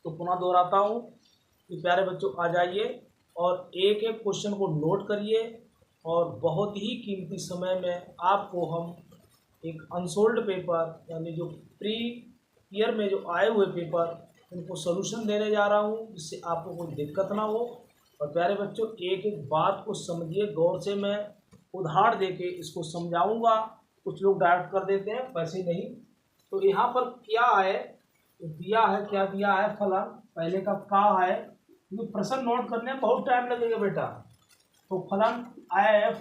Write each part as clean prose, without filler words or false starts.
तो पुनः दोहराता हूँ कि प्यारे बच्चों आ जाइए और एक एक क्वेश्चन को नोट करिए और बहुत ही कीमती समय में आपको हम एक अनसोल्ड पेपर यानी जो प्री ईयर में जो आए हुए पेपर उनको सोल्यूशन देने जा रहा हूँ, जिससे आपको कोई दिक्कत ना हो। और प्यारे बच्चों एक एक बात को समझिए गौर से, मैं उदाहरण देके इसको समझाऊंगा। कुछ लोग डायरेक्ट कर देते हैं, वैसे नहीं। तो यहाँ पर क्या है, तो दिया है, क्या दिया है, फलन पहले का है, क्योंकि प्रश्न नोट करने में बहुत टाइम लगेगा बेटा। तो फलन F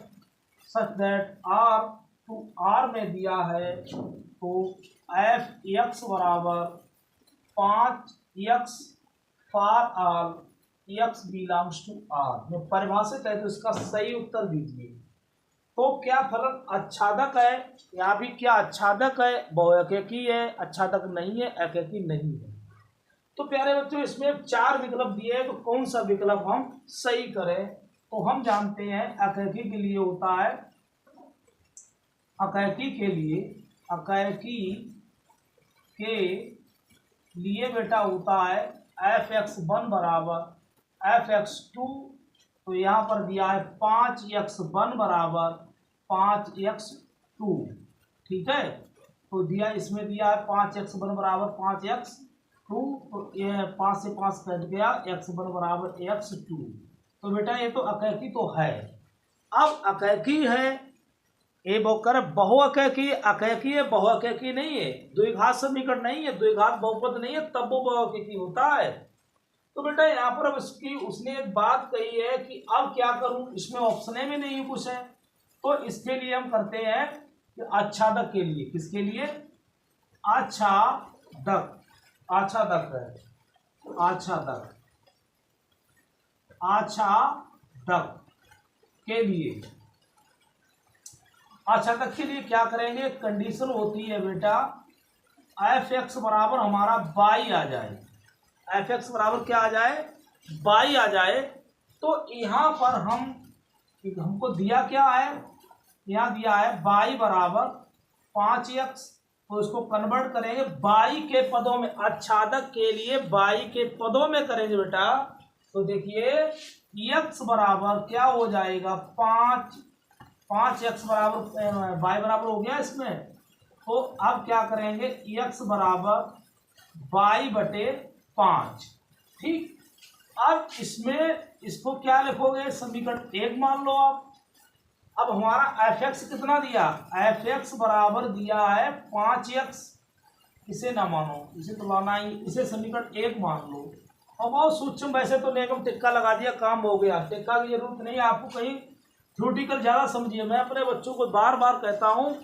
such that R to R में दिया है, तो एफ एक्स बराबर 5x for all x belongs to R में परिभाषित है, तो इसका सही उत्तर दीजिए। तो क्या फलन आच्छादक है, या भी क्या आच्छादक है, बहुएकेकी है, आच्छादक नहीं है, एकेकी नहीं है। तो प्यारे बच्चों इसमें 4 विकल्प दिए हैं, तो कौन सा विकल्प हम सही करें। तो हम जानते हैं एकेकी के लिए होता है, एकेकी के लिए बेटा होता है f(x1) बराबर f(x2), तो यहाँ पर दिया है 5x1 बराबर 5x2, ठीक है। तो दिया, इसमें दिया है 5x1 बराबर 5x2, तो ये 5 से 5 कट गया, x1 बराबर x2। तो बेटा ये तो एकेकी तो है। अब एकेकी है, ये बोकर बहुएकेकी, एकेकी है, बहुएकेकी नहीं है, द्विघात समीकरण नहीं है, द्विघात बहुपद नहीं है, तब वो बहुएकेकी होता है। तो बेटा यहाँ पर अब इसकी उसने एक बात कही है कि अब क्या करूं, इसमें ऑप्शन में नहीं कुछ है, तो इसके लिए हम करते हैं कि आच्छादक के लिए, किसके लिए, आच्छादक, आच्छादक है, आच्छादक, आच्छादक के लिए, आच्छादक के लिए क्या करेंगे, कंडीशन होती है बेटा f(x) बराबर हमारा y आ जाए, f(x) बराबर क्या आ जाए, y आ जाए। तो यहाँ पर हमको दिया क्या है, यहाँ दिया है y बराबर 5x, तो इसको कन्वर्ट करेंगे y के पदों में, आच्छादक के लिए y के पदों में करेंगे बेटा। तो देखिए x बराबर क्या हो जाएगा, 5x बराबर y बराबर हो गया इसमें। तो अब क्या करेंगे, x बराबर y बटे 5, ठीक। अब इसमें इसको क्या लिखोगे, समीकरण 1 मान लो आप। अब हमारा f(x) कितना दिया, f(x) बराबर दिया है 5x, इसे ना मानो, इसे तो लाना ही, इसे समीकरण 1 मान लो। और बहुत सूक्ष्म, वैसे तो निगम टिक्का लगा दिया, काम हो गया, टिक्का की जरूरत नहीं है आपको, कहीं थ्योरेटिकल ज़्यादा समझिए। मैं अपने बच्चों को बार बार कहता हूँ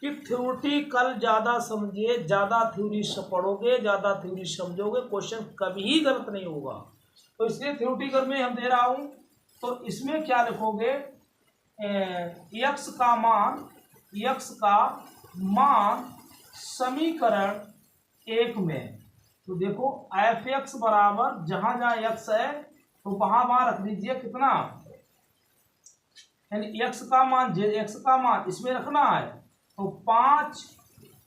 कि थ्योरेटिकल ज़्यादा समझिए, ज़्यादा थ्योरी पढ़ोगे, ज़्यादा थ्योरी समझोगे, क्वेश्चन कभी ही गलत नहीं होगा। तो इसलिए थ्योरेटिकल में हम दे रहा हूँ। तो इसमें क्या लिखोगे, x का मान समीकरण 1 में, तो देखो f(x) बराबर जहाँ जहाँ x है तो वहाँ रख दीजिए कितना, यानी x का मान इसमें रखना है, तो 5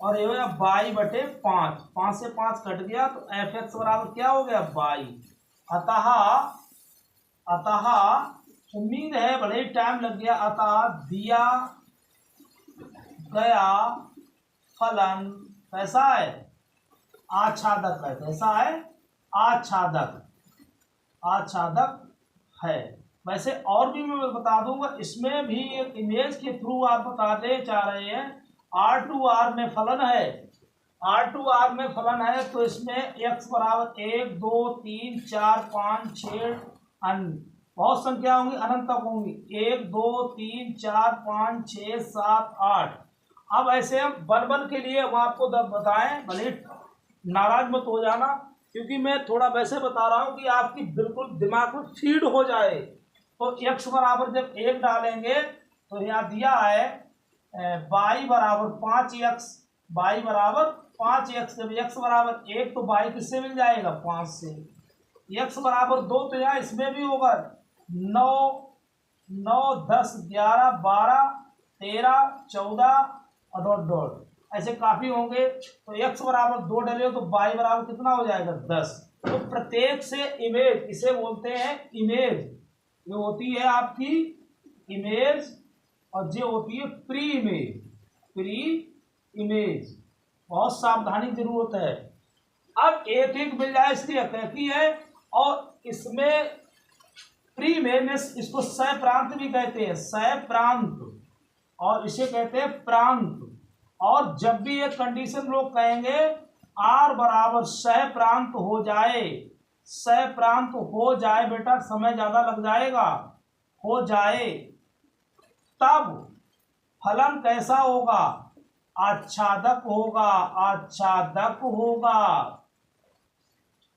और ये हो गया y बटे 5, 5 से 5 कट गया, तो f(x) बराबर क्या हो गया, y। अतः उम्मीद है बड़े ही टाइम लग गया, अतः दिया गया फलन कैसा है, आच्छादक है, कैसा है, आच्छादक, आच्छादक है। वैसे और भी मैं बता दूंगा, इसमें भी एक इमेज के थ्रू आप बताते चाह रहे हैं, R2R में फलन है, R2R में फलन है, तो इसमें x बराबर 1 2 3 4 5 6 बहुत संख्या होंगी, अनंत तक होंगी, 1 2 3 4 5 6 7 8। अब ऐसे हम बन के लिए हम आपको बताएं, भले नाराज मत हो जाना, क्योंकि मैं थोड़ा वैसे बता रहा हूं कि आपकी बिल्कुल दिमाग में फीड हो जाए। तो x बराबर जब 1 डालेंगे तो यहाँ दिया है y बराबर 5x, y बराबर 5x, जब x बराबर 1 तो y किससे मिल जाएगा, 5 से। x बराबर 2 तो यहाँ इसमें भी होगा, 9 9 10 11 12 13 14 और डॉट डॉट, ऐसे काफी होंगे। तो x बराबर 2 डले तो y बराबर कितना हो जाएगा, 10। तो प्रत्येक से इमेज, इसे बोलते हैं इमेज। ये होती है आपकी इमेज और ये होती है प्री इमेज। प्री इमेज बहुत सावधानी की जरूरत है। अब एक एक मिल जाए इसलिए कहती है, और इसमें प्री इमेज में इसको सह प्रांत भी कहते हैं, सह प्रांत, और इसे कहते हैं प्रांत। और जब भी एक कंडीशन लोग कहेंगे आर बराबर सह प्रांत हो जाए, सह प्रांत हो जाए बेटा, समय ज्यादा लग जाएगा, हो जाए, तब फलन कैसा होगा? आच्छादक होगा, आच्छादक होगा।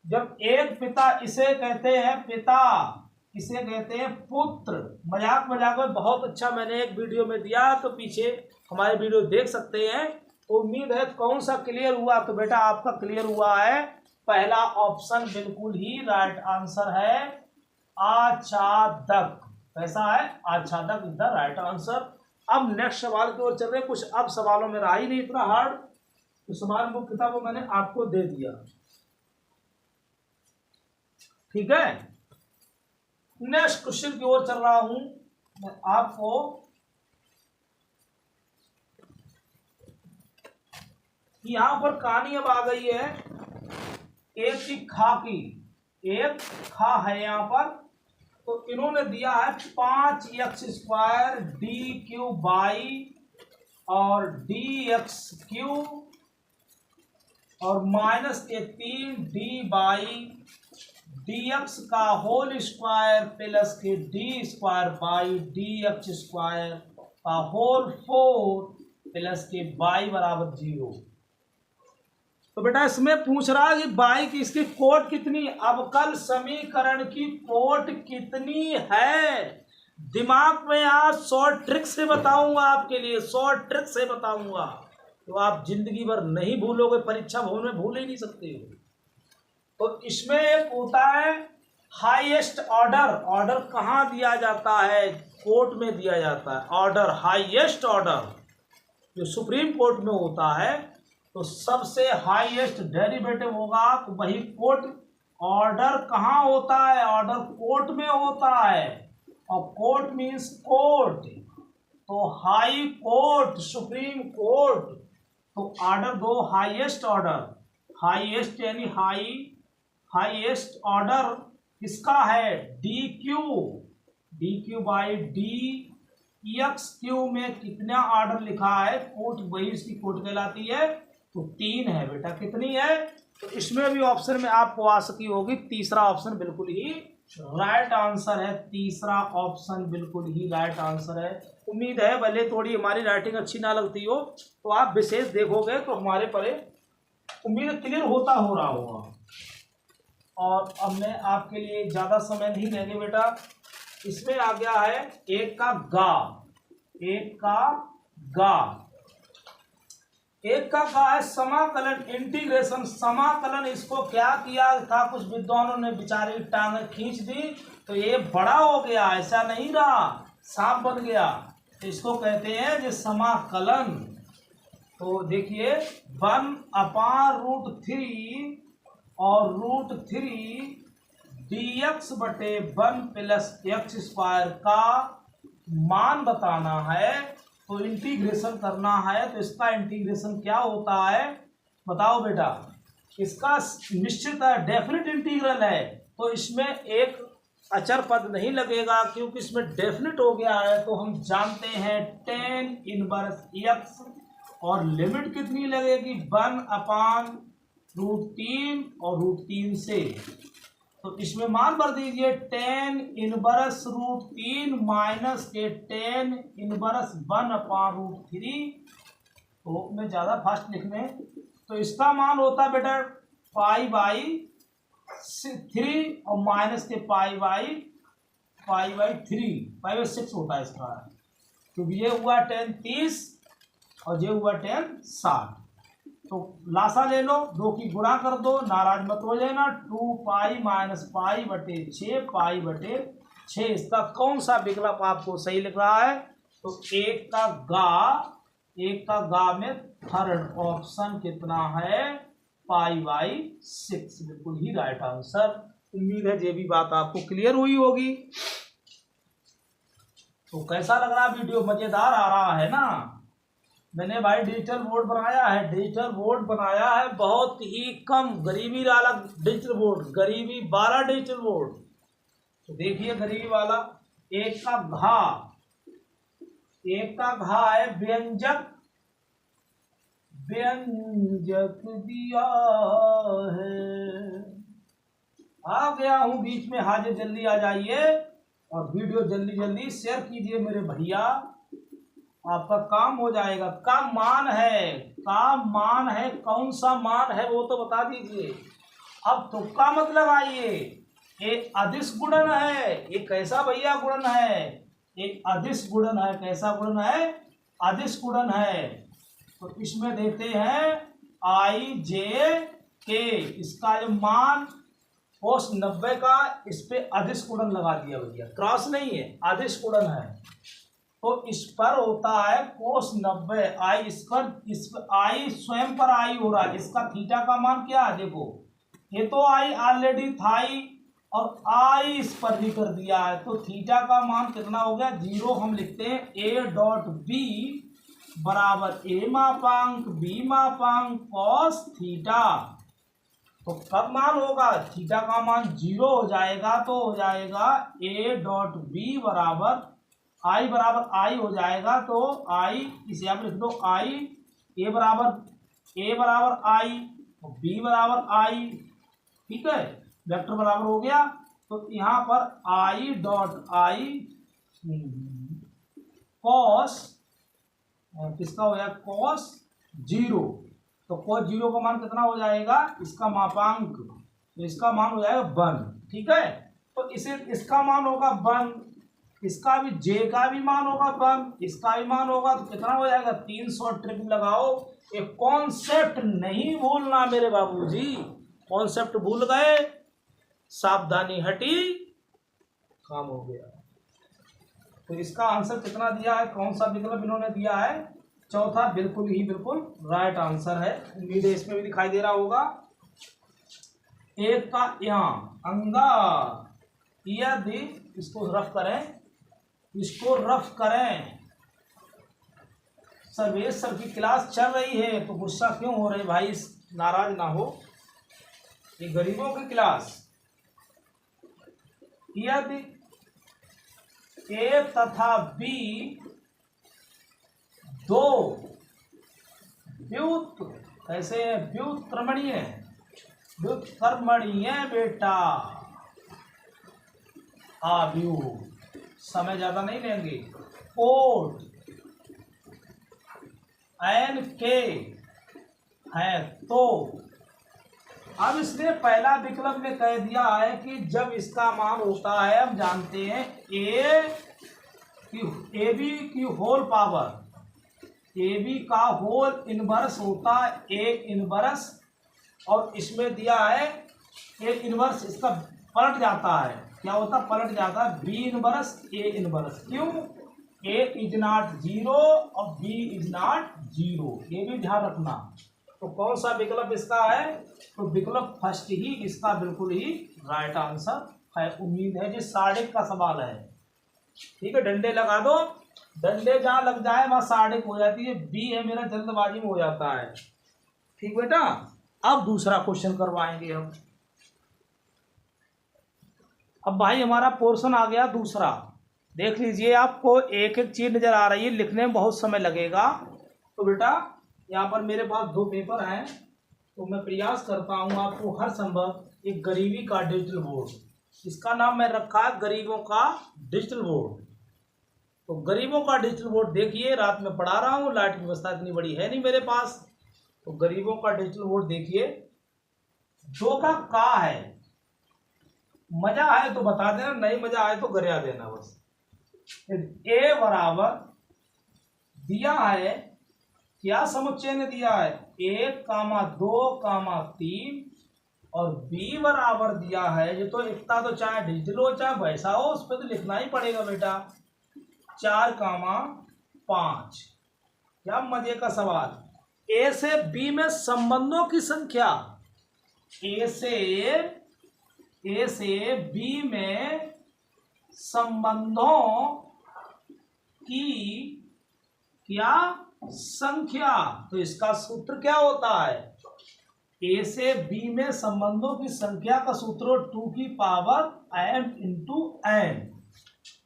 जब एक पिता, इसे कहते हैं पिता, इसे कहते हैं पुत्र। मजाक मजाक में बहुत अच्छा मैंने एक वीडियो में दिया, तो पीछे हमारे वीडियो देख सकते हैं। उम्मीद है कौन सा क्लियर हुआ? तो बेटा आपका क्लियर हुआ है, पहला ऑप्शन बिल्कुल ही राइट आंसर है, आच्छादक। कैसा है? आच्छादक इज द राइट आंसर। अब नेक्स्ट सवाल की ओर चल रहे हैं। कुछ अब सवालों में रहा ही नहीं इतना हार्ड, तो सवाल बुक किताब मैंने आपको दे दिया, ठीक है। नेक्स्ट क्वेश्चन की ओर चल रहा हूं मैं आपको। यहां पर कहानी अब आ गई है एक की खा की, एक खा है यहां पर। तो इन्होंने दिया है 5x² डी³ बाई और dx³ और -3 d/dx का होल स्क्वायर प्लस के d² का होल 4 प्लस के y बराबर 0। तो बेटा इसमें पूछ रहा है कि y की इसकी कोट कितनी, अवकल समीकरण की कोट कितनी है। दिमाग में आज शॉर्ट ट्रिक से बताऊंगा आपके लिए, शॉर्ट ट्रिक से बताऊंगा, तो आप जिंदगी भर नहीं भूलोगे, परीक्षा भवन में भूल ही नहीं सकते हो। तो इसमें एक होता है हाईएस्ट ऑर्डर। ऑर्डर कहाँ दिया जाता है? कोर्ट में दिया जाता है ऑर्डर, हाईएस्ट ऑर्डर जो सुप्रीम कोर्ट में होता है। तो सबसे हाईएस्ट डेरिवेटिव होगा, तो वही कोर्ट। ऑर्डर कहाँ होता है? ऑर्डर कोर्ट में होता है, और कोर्ट मीन्स कोर्ट, तो हाई कोर्ट, सुप्रीम कोर्ट। तो ऑर्डर दो, हाईएस्ट ऑर्डर, हाईएस्ट यानी हाईएस्ट ऑर्डर किसका है? डी³ बाई dx³ में कितना ऑर्डर लिखा है? कोट, वही इसकी कोट कहलाती है। तो 3 है बेटा, कितनी है? तो इसमें भी ऑप्शन में आपको आ सकी होगी, तीसरा ऑप्शन बिल्कुल ही राइट आंसर है, तीसरा ऑप्शन बिल्कुल ही राइट आंसर है। उम्मीद है भले थोड़ी हमारी राइटिंग अच्छी ना लगती हो, तो आप विशेष देखोगे तो हमारे परे उम्मीद क्लियर होता हो रहा होगा। और अब मैं आपके लिए ज़्यादा समय नहीं लेंगे बेटा। इसमें आ गया है एक का गा, एक का गा, एक का गा है समाकलन, इंटीग्रेशन, समाकलन। इसको क्या किया था? कुछ विद्वानों ने बेचारे टांगें खींच दी, तो ये बड़ा हो गया, ऐसा नहीं रहा, सांप बन गया। तो इसको कहते हैं जो समाकलन। तो देखिए 1/√3 और √3 dx/1 + x² का मान बताना है, तो इंटीग्रेशन करना है। तो इसका इंटीग्रेशन क्या होता है बताओ बेटा? इसका निश्चित है, डेफिनेट इंटीग्रल है, तो इसमें एक अचर पद नहीं लगेगा, क्योंकि इसमें डेफिनेट हो गया है। तो हम जानते हैं tan इनवर्स x, और लिमिट कितनी लगेगी? 1/√3 और √3 से। तो इसमें मान भर दीजिए tan इनवर्स √3 माइनस के tan इनवर्स 1/√3। तो मैं ज़्यादा फास्ट लिखने, तो इसका मान होता है बेटा π/3 और माइनस के π/3, π/6 होता है इसका। तो ये हुआ tan 30 और ये हुआ tan 60। तो लासा ले लो, 2 की गुणा कर दो, नाराज मत हो जाना। 2π - π/6 π/6। इसका कौन सा विकल्प आपको सही लग रहा है? तो एक का गा में थर्ड ऑप्शन कितना है? π/6 बिल्कुल ही राइट आंसर। उम्मीद है ये भी बात आपको क्लियर हुई होगी। तो कैसा लग रहा वीडियो? मजेदार आ रहा है ना? मैंने भाई डिजिटल बोर्ड बनाया है, डिजिटल बोर्ड बनाया है बहुत ही कम, गरीबी वाला डिजिटल बोर्ड, गरीबी 12 डिजिटल बोर्ड। तो देखिए गरीबी वाला, एक का घा है व्यंजक, व्यंजक दिया है। आ गया हूं बीच में, हाजिर, जल्दी आ जाइए और वीडियो जल्दी जल्दी शेयर कीजिए मेरे भैया, आपका काम हो जाएगा। का मान है, कौन सा मान है वो तो बता दीजिए। अब तुक्का मत लगाइए। एक अदिश गुणन है, ये कैसा भैया गुणन है? एक अदिश गुणन है। कैसा गुणन है? अदिश गुणन है। तो इसमें देते हैं IJ K, इसका जो मान cos 90 का, इस पे अदिश गुणन लगा दिया भैया, क्रॉस नहीं है, अदिश गुणन है। तो इस पर होता है cos 90 I, इस पर I स्वयं पर I हो रहा है, इसका थीटा का मान क्या है? देखो ये तो I ऑलरेडी था ही, और I इस पर भी कर दिया है, तो थीटा का मान कितना हो गया? 0। हम लिखते हैं A.B बराबर A मापांक B मापांक cos थीटा। तो कब मान होगा? थीटा का मान 0 हो जाएगा, तो हो जाएगा A.B बराबर I हो जाएगा। तो I इसे आप लिख दो, I A बराबर I, B बराबर I, ठीक है, वेक्टर बराबर हो गया। तो यहाँ पर I cos किसका हो जाएगा? cos 0। तो cos 0 का मान कितना हो जाएगा? इसका मापांक, तो इसका मान हो जाएगा 1, ठीक है। तो इसे, इसका मान होगा 1, इसका भी, J का भी मान होगा 1, इसका भी मान होगा, तो कितना हो जाएगा? 300 ट्रिक लगाओ। एक कॉन्सेप्ट नहीं भूलना मेरे बाबूजी, कॉन्सेप्ट भूल गए, सावधानी हटी, काम हो गया। तो इसका आंसर कितना दिया है? कौन सा विकल्प इन्होंने दिया है? चौथा, बिल्कुल ही बिल्कुल राइट आंसर है। उम्मीद है इसमें भी दिखाई दे रहा होगा। एक का यहाँ अंगा, यदि इसको रफ करें, सर्वेश सर की क्लास चल रही है, तो गुस्सा क्यों हो रहे भाई? नाराज ना हो, ये गरीबों की क्लास। यदि A तथा B दो कैसे है? व्युत्क्रमणीय बेटा। समय ज्यादा नहीं लेंगे। कोड NK है, तो अब इसने पहला विकल्प में कह दिया है कि जब इसका मान होता है, हम जानते हैं AB की होल पावर, AB का होल इनवर्स होता है A इनवर्स, और इसमें दिया है A इनवर्स, इसका पलट जाता है, क्या होता है? पलट जाता है B इनवर्स A इनवर्स। क्यों? A इज नॉट 0 और B इज नॉट 0, ये भी ध्यान रखना। तो कौन सा विकल्प इसका है? तो विकल्प फर्स्ट ही इसका बिल्कुल ही राइट आंसर है। उम्मीद है, ये साढ़े का सवाल है, ठीक है। डंडे लगा दो, डंडे जहाँ लग जाए वहाँ साढ़े हो जाती है। बी है मेरा, जल्दबाजी में हो जाता है, ठीक बेटा। अब दूसरा क्वेश्चन करवाएंगे हम। अब भाई हमारा पोर्शन आ गया दूसरा। देख लीजिए, आपको एक एक चीज नजर आ रही है, लिखने में बहुत समय लगेगा। तो बेटा यहाँ पर मेरे पास 2 पेपर हैं, तो मैं प्रयास करता हूँ आपको हर संभव एक गरीबी का डिजिटल बोर्ड, इसका नाम मैं रखा है गरीबों का डिजिटल बोर्ड। तो गरीबों का डिजिटल बोर्ड देखिए, रात में पढ़ा रहा हूँ, लाइट की व्यवस्था इतनी बड़ी है नहीं मेरे पास। तो गरीबों का डिजिटल बोर्ड देखिए, 2 का है। मजा आए तो बता देना, नहीं मजा आए तो गरिया देना बस। ए बराबर दिया है, क्या समुच्चय ने दिया है? 1, 2, 3, और B बराबर दिया है, ये तो इतना तो चाहे डिजिटल हो चाहे वैसा हो, उस पर तो लिखना ही पड़ेगा बेटा, 4, 5। क्या मजे का सवाल। A से B में संबंधों की संख्या, ए से बी में संबंधों की क्या संख्या। तो इसका सूत्र क्या होता है, ए से बी में संबंधों की संख्या का सूत्र 2 की पावर m इंटू n।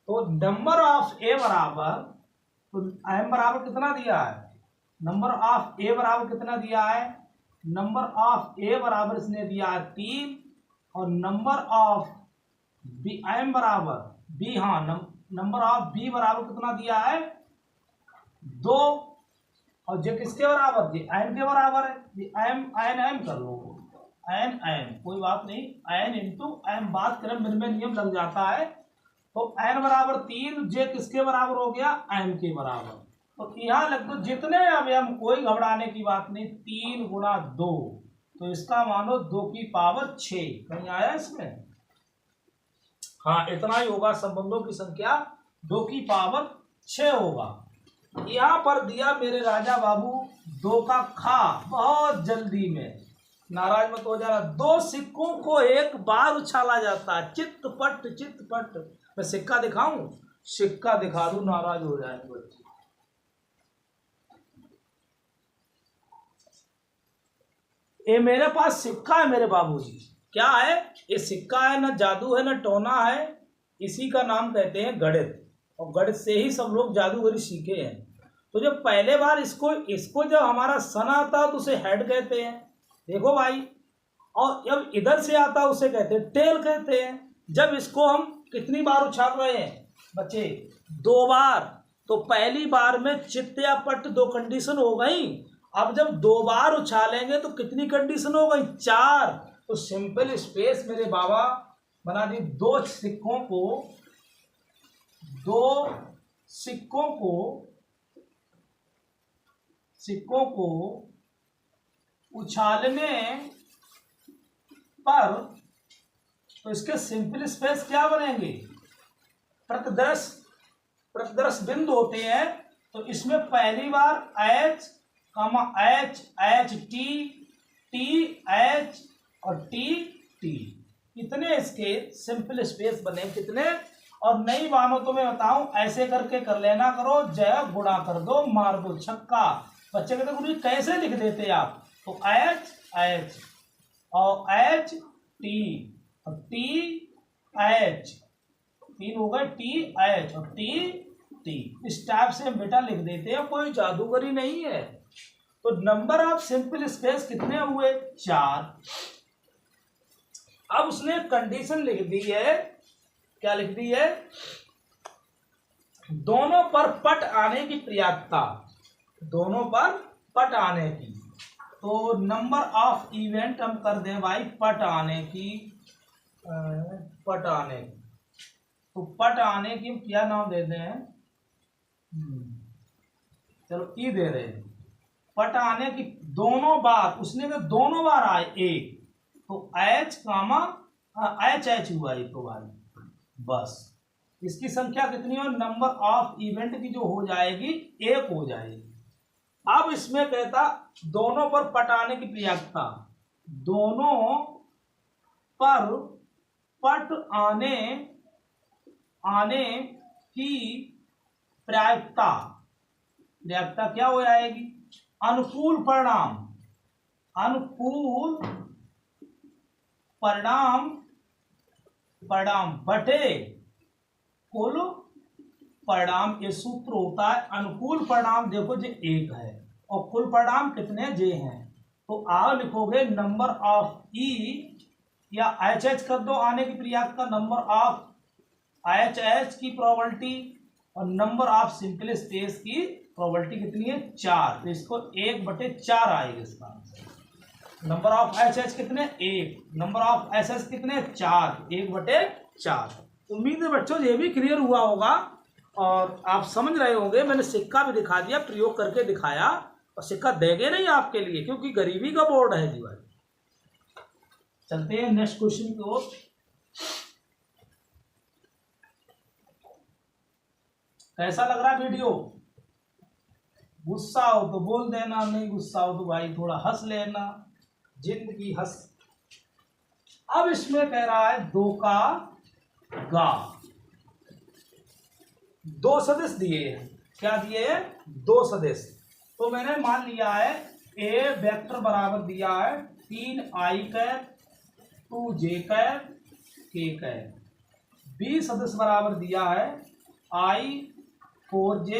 तो नंबर ऑफ ए बराबर, तो m बराबर कितना दिया है, नंबर ऑफ ए बराबर कितना दिया है, नंबर ऑफ ए बराबर इसने दिया है 3, और नंबर ऑफ बी एम बराबर बी, हाँ नंबर ऑफ बी बराबर कितना दिया है 2, और जो किसके बराबर, जी एन के बराबर है, जी एम एन एम कर लो, एन एम कोई बात नहीं, एन इंटू एम बात करें मेरे में नियम लग जाता है। तो एन बराबर 3, जे किसके बराबर हो गया, एम के बराबर। तो यहाँ लग दो जितने अवयव, कोई घबराने की बात नहीं, 3 गुणा 2, तो इसका मानो 2 की पावर 6, कहीं आया इसमें, हाँ इतना ही होगा, संबंधों की संख्या 2 की पावर 6 होगा। यहाँ पर दिया मेरे राजा बाबू 2 का खा, बहुत जल्दी में, नाराज मत हो जाना, 2 सिक्कों को एक बार उछाला जाता है, चित्तपट चित्तपट। मैं सिक्का दिखाऊं, सिक्का दिखा दूं, नाराज हो जाएंगे बच्चे। ये मेरे पास सिक्का है मेरे बाबूजी, क्या है ये, सिक्का है, ना जादू है ना टोना है, इसी का नाम कहते हैं गणित, और गणित से ही सब लोग जादूगरी सीखे हैं। तो जब पहले बार इसको जब हमारा सन आता है तो उसे हेड कहते हैं, देखो भाई, और जब इधर से आता है उसे कहते हैं टेल कहते हैं। जब इसको हम कितनी बार उछाल रहे हैं बच्चे, 2 बार, तो पहली बार में चित्त या पट 2 कंडीशन हो गई। अब जब 2 बार उछालेंगे तो कितनी कंडीशन हो गई, 4। तो सिंपल स्पेस मेरे बाबा बना दी, 2 सिक्कों को उछालने पर, तो इसके सिंपल स्पेस क्या बनेंगे, प्रतिदर्श बिंदु होते हैं। तो इसमें पहली बार H, H T H और T, कितने इसके सिंपल स्पेस बने, कितने। और नई मानो तो मैं बताऊं, ऐसे करके कर लेना करो, जय गुणा कर दो, मार दो छक्का। बच्चे कहते गुरु कैसे लिख देते आप, तो H और H T और T H, 3 हो गए, T H और T, इस टाइप से हम बेटा लिख देते हैं, कोई जादूगरी नहीं है। तो नंबर ऑफ सिंपल स्पेस कितने हुए, 4। अब उसने कंडीशन लिख दी है, क्या लिख दी है, दोनों पर पट आने की प्रयासता, दोनों पर पट आने की। तो नंबर ऑफ इवेंट हम कर दें भाई पट आने की, तो पट आने की क्या नाम दे दें, चलो ई दे रहे हैं, पट आने की दोनों बार, उसने कहा दोनों बार आए एक, तो H हुआ एक बार, बस इसकी संख्या कितनी हो, नंबर ऑफ इवेंट की जो हो जाएगी 1 हो जाएगी। अब इसमें कहता दोनों पर पट आने की प्रयासता, दोनों पर पट आने की प्रायिकता क्या हो जाएगी, अनुकूल परिणाम बटे कुल परिणाम। ये सूत्र होता है, अनुकूल परिणाम देखो जो 1 है और कुल परिणाम कितने जे हैं। तो आओ लिखोगे नंबर ऑफ ई या एच कर दो आने की प्रयास का, नंबर ऑफ एच की प्रोबेबिलिटी और नंबर ऑफ सिंपल स्पेस की प्रोबेबिलिटी कितनी है, 4। तो इसको 1/4 आएगा इसका आंसर। नंबर ऑफ एच कितने, 1, नंबर ऑफ एस कितने, 4, 1/4। उम्मीद है बच्चों ये भी क्लियर हुआ होगा और आप समझ रहे होंगे। मैंने सिक्का भी दिखा दिया, प्रयोग करके दिखाया, और सिक्का देंगे नहीं आपके लिए क्योंकि गरीबी का बोर्ड है जी भाई। चलते हैं नेक्स्ट क्वेश्चन की ओर। कैसा लग रहा है वीडियो, गुस्सा हो तो बोल देना, नहीं गुस्सा हो तो भाई थोड़ा हंस लेना, जिंदगी अब इसमें कह रहा है 2 का गा, 2 सदिश दिए हैं। क्या दिए हैं? 2 सदिश। तो मैंने मान लिया है ए वेक्टर बराबर दिया है 3i cap 2j cap k cap, B सदिश बराबर दिया है i 4j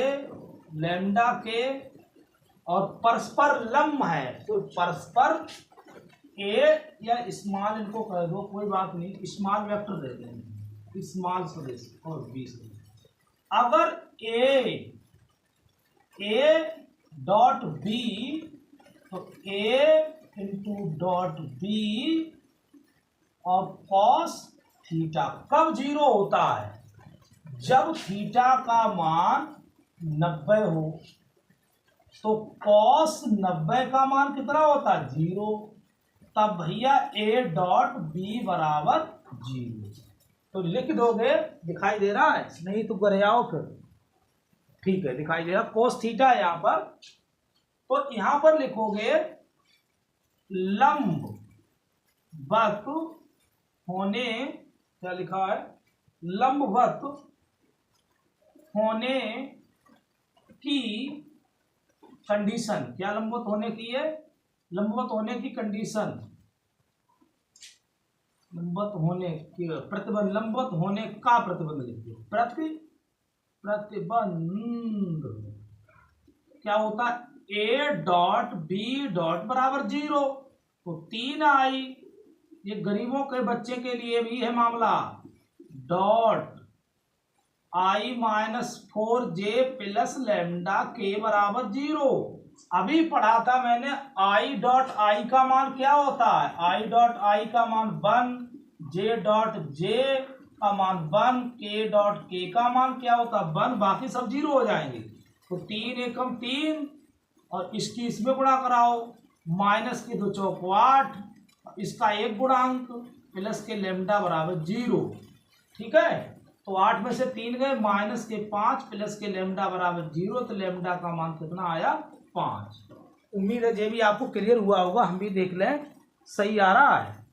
लैम्डा के, और परस्पर लंब है तो परस्पर ए या स्मॉल, इनको कह दो कोई बात नहीं, स्मॉल वेक्टर दे देंगे, स्मॉल सदिश और बी सदिश। अगर ए डॉट बी, तो ए इंटू डॉट बी और कॉस थीटा कब 0 होता है? जब थीटा का मान 90 हो। तो कॉस 90 का मान कितना होता है? 0। तब भैया ए डॉट बी बराबर 0। तो लिख दोगे, दिखाई दे रहा है? नहीं तो करे आओ फिर। ठीक है, दिखाई दे रहा, कोस थीटा है यहां पर। तो यहां पर लिखोगे लंब वत होने, क्या लिखा है? लंबवत होने की कंडीशन। क्या लंबवत होने की है? लंबवत होने की कंडीशन, लंबवत होने की प्रतिबंध, लंबवत होने का प्रतिबंध लिखिए। प्रतिबंध क्या होता है? ए डॉट बी डॉट बराबर 0। तो 3i, ये गरीबों के बच्चे के लिए भी है मामला, dot i minus 4j plus lambda के बराबर 0। अभी पढ़ा था मैंने i डॉट आई का मान क्या होता है? i डॉट आई का मान 1, j डॉट जे का मान 1, k डॉट के का मान क्या होता है? 1। बाकी सब 0 हो जाएंगे। तो 3 एकम 3 और इसकी इसमें गुणा कराओ, माइनस के 2 चौक 8, इसका एक गुणांक प्लस के लैम्डा बराबर 0। ठीक है, तो 8 में से 3 गए, माइनस के 5 प्लस के लैम्डा बराबर 0। तो लैम्डा का मान कितना आया? 5। उम्मीद है ये भी आपको क्लियर हुआ होगा। हम भी देख लें सही आ रहा है।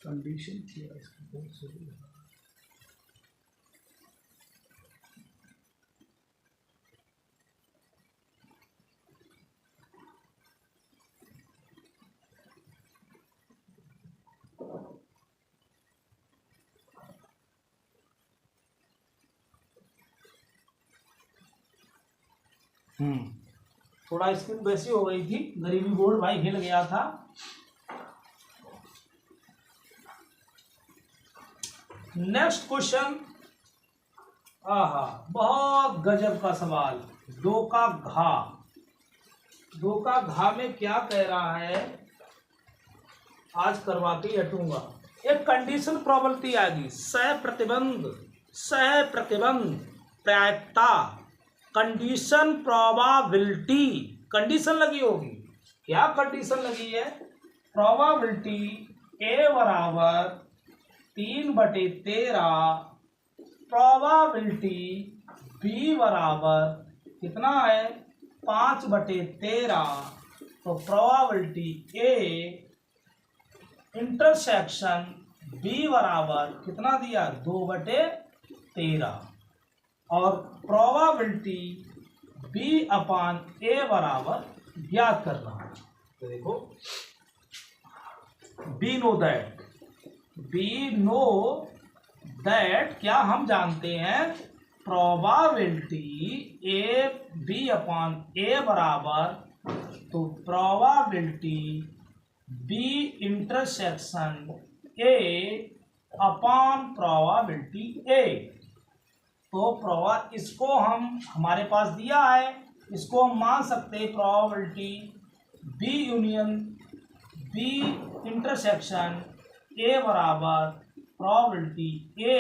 कंडीशन क्या है इसकी? बहुत सही है। थोड़ा स्क्रीन वैसी हो गई थी, गरीबी बोर्ड भाई हिल गया था। नेक्स्ट क्वेश्चन, आहा बहुत गजब का सवाल। 2 का घा, 2 का घा में क्या कह रहा है? आज करवाती हटूंगा। एक कंडीशन प्रॉबबिलिटी आएगी, सह प्रतिबंध, सह प्रतिबंध प्रायिकता, कंडीशन प्रोबेबिलिटी, कंडीशन लगी होगी। क्या कंडीशन लगी है? प्रोबेबिलिटी ए बराबर 3/13, प्रोबेबिलिटी बी बराबर कितना है? 5/13। तो प्रोबेबिलिटी ए इंटरसेक्शन बी बराबर कितना दिया? 2/13। और प्रोबेबिलिटी बी अपान ए बराबर ज्ञात करना है। तो देखो, बी नो दैट, क्या हम जानते हैं? Probability A B upon A बराबर, तो probability B intersection A upon probability A. तो इसको हम, हमारे पास दिया है, इसको हम मान सकते हैं probability B union B intersection A बराबर प्रोबेबिलिटी ए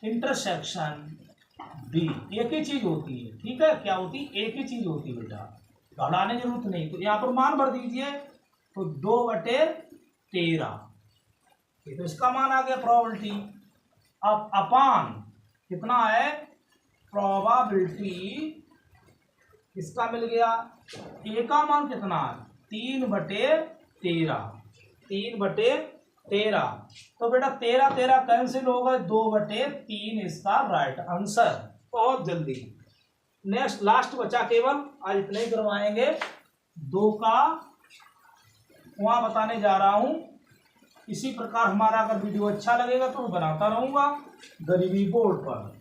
इंटरसेक्शन बी। एक ही चीज होती है। ठीक है, क्या होती है? एक ही चीज होती है बेटा। घबराने की जरूरत नहीं। तो यहाँ पर मान भर दीजिए, तो 2/13, तो इसका मान आ गया प्रोबेबिलिटी। अब अपान कितना है, प्रोबेबिलिटी इसका मिल गया, ए का मान कितना है 3/13, 3/13। तो बेटा 13 कैंसिल हो गए, 2/3 इसका राइट आंसर। बहुत जल्दी नेक्स्ट लास्ट बचा केवल, आज इतने ही करवाएंगे। 2 का वहां बताने जा रहा हूं। इसी प्रकार हमारा अगर वीडियो अच्छा लगेगा तो बनाता रहूंगा गरीबी बोर्ड पर।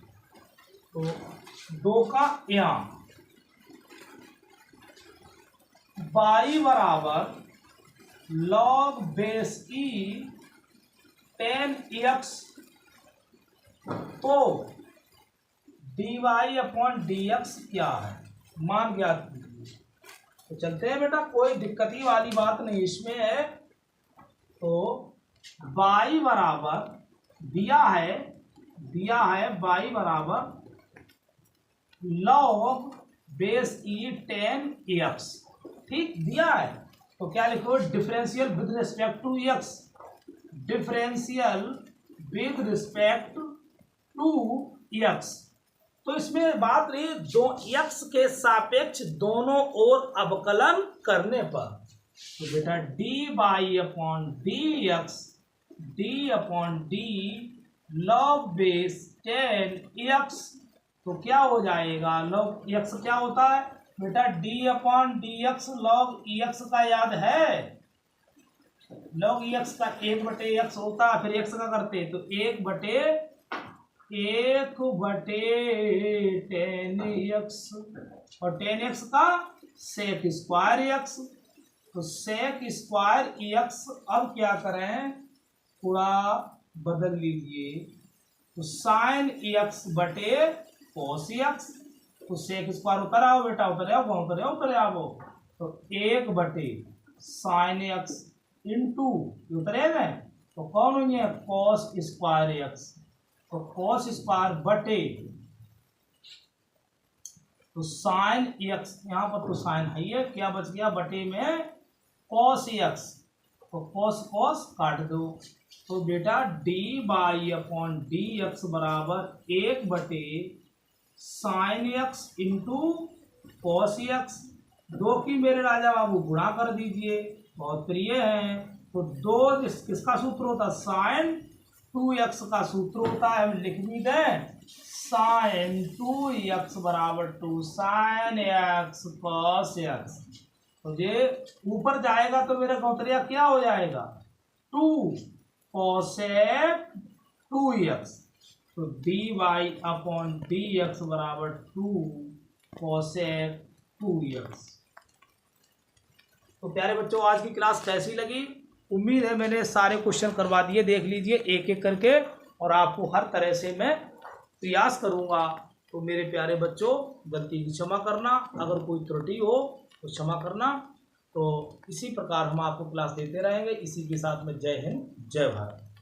तो 2 का यहाँ y बराबर log बेस ई 10x, तो dy/dx क्या है, मान ज्ञात कीजिए। तो चलते हैं बेटा, कोई दिक्कती वाली बात नहीं इसमें है। तो y बराबर दिया है y बराबर log बेस ई 10x, ठीक दिया है। तो क्या लिखो, differential with respect to x, differential with respect to x। तो इसमें बात रही जो x के सापेक्ष दोनों ओर अवकलन करने पर। तो बेटा dy/dx d/d log base 10x, तो क्या हो जाएगा, log x क्या होता है बेटा, d/dx log ex का याद है, log ex का 1/x होता है, फिर x का करते तो 1/10x, और 10x का sec स्क्वायर x, तो sec स्क्वायर x। अब क्या करें, थोड़ा बदल लीजिए, तो sin x बटे cos x, तो सेक स्क्वायर उतर आओ बेटा, उतरे आओ। तो 1/sin x इंटू उतरे में, तो कौन हुई है cos स्क्वायर x, तो cos स्क्वायर बटे, तो sin x, यहाँ पर तो sin है ही है, क्या बच गया बटे में cos x, तो cos काट दो। तो बेटा dy/dx बराबर 1/sin x into cos x, 2 की मेरे राजा बाबू गुणा कर दीजिए, बहुत प्रिय है। तो 2 किसका सूत्र होता है, sin 2x का सूत्र होता है, हम लिख भी दें sin 2x बराबर 2 sin x cos x। तो ये ऊपर जाएगा तो मेरा गौतरिया क्या हो जाएगा, 2 cosec 2x, तो dy/dx बराबर 2 cosec 2x। तो प्यारे बच्चों, आज की क्लास कैसी लगी, उम्मीद है मैंने सारे क्वेश्चन करवा दिए, देख लीजिए एक एक करके, और आपको हर तरह से मैं प्रयास करूंगा। तो मेरे प्यारे बच्चों, गलती की क्षमा करना, अगर कोई त्रुटि हो तो क्षमा करना। तो इसी प्रकार हम आपको क्लास देते रहेंगे। इसी के साथ में जय हिंद, जय भारत।